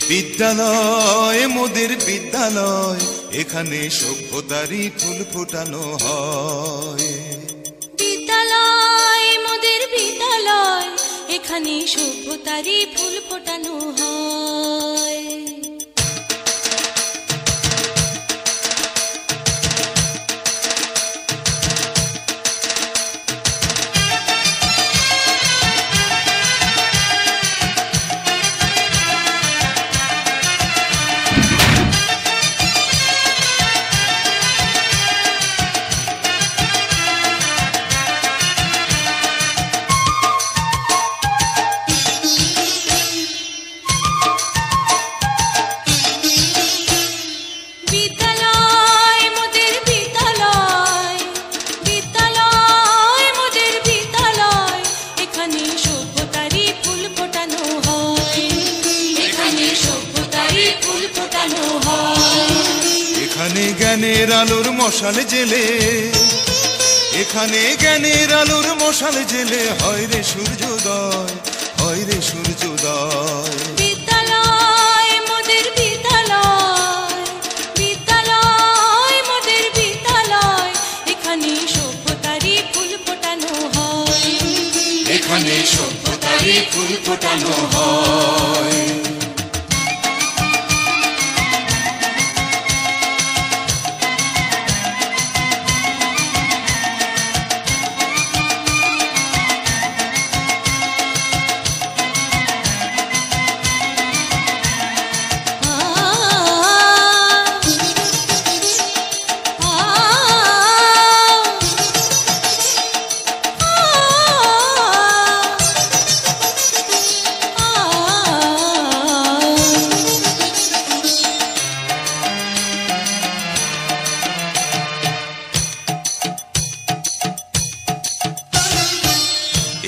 বিদ্যালয় মোদের বিদ্যালয়, এখানে সভ্যতারই ফুল ফোটানো হয়। বিদ্যালয় মোদের বিদ্যালয়, এখানে সভ্যতারই ফুল ফোটানো হয়। এখানে জ্ঞানের আলোর মশাল জেলে, এখানে জ্ঞানের আলোর মশাল জেলে হয় রে সূর্যোদয়, হয় রে সূর্যোদয়। বিদ্যালয় মোদের বিদ্যালয়, বিদ্যালয় মোদের বিদ্যালয়, এখানে সভ্যতারই ফুল ফোটানো হয়। এখানে সভ্যতারই ফুল ফোটানো হয়।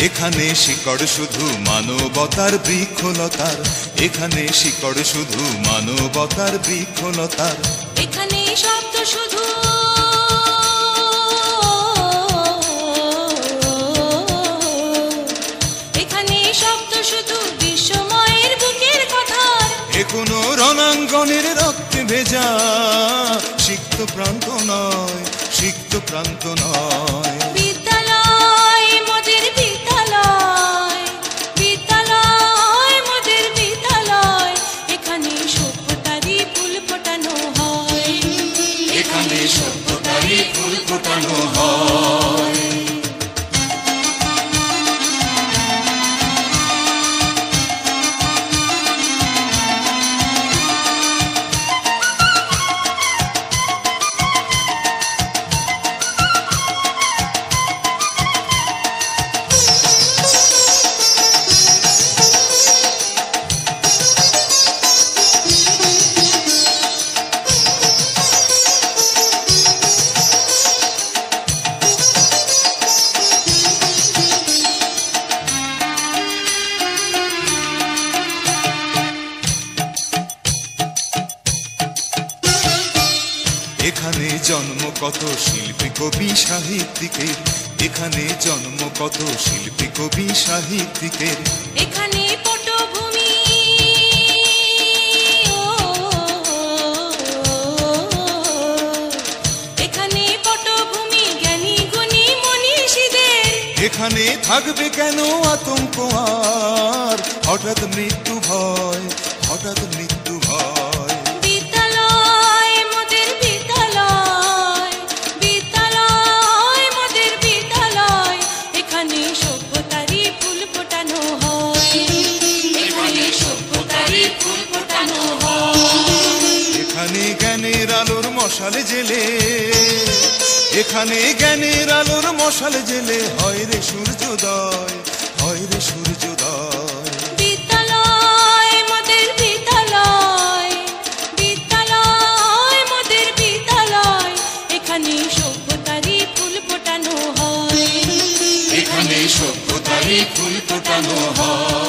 এখানে শিকড় শুধু মানবতার বৃক্ষলতার, এখানে শিকড় শুধু মানবতার বৃক্ষলতার। এখানে শব্দ শুধু এখানে শব্দ শুধু বিশ্বময়ের বুকের কথার। এ কোনো রণাঙ্গনের রক্তে ভেজা সিক্ত প্রান্ত নয়, সিক্ত প্রান্ত নয়। বিদ্যালয় মোদের বিদ্যালয়, বিদ্যালয় মোদের বিদ্যালয়, এখানে সভ্যতারই ফুল ফোটানো হয়। এখানে সভ্যতারই ফুল ফোটানো হয়। এখানে জন্ম কত শিল্পী কবি সাহিত্যিকের, এখানে জন্ম কত শিল্পী কবি সাহিত্যিকের। এখানে পটভূমি এখানে পটভূমি জ্ঞানী গুণী মনীষীদের। এখানে থাকবে কেন আতঙ্ক আর হঠাৎ মৃত্যু ভয়, হঠাৎ মৃত্যু ভয়। বিদ্যালয় মোদের বিদ্যালয়, বিদ্যালয় মোদের বিদ্যালয়, এখানে সভ্যতারই ফুল ফোটানো হয়। এখানে সভ্যতারই ফুল ফোটানো হয়। এখানে জ্ঞানের আলোর মশাল জেলে, এখানে জ্ঞানের আলোর মশাল জেলে হয় রে সূর্যোদয়, হয় রে সূর্যোদয়। বিদ্যালয় মোদের বিদ্যালয়, বিদ্যালয় মোদের বিদ্যালয়, এখানে সভ্যতারই ফুল ফোটানো হয়। এখানে সভ্যতারই ফুল ফোটানো হয়।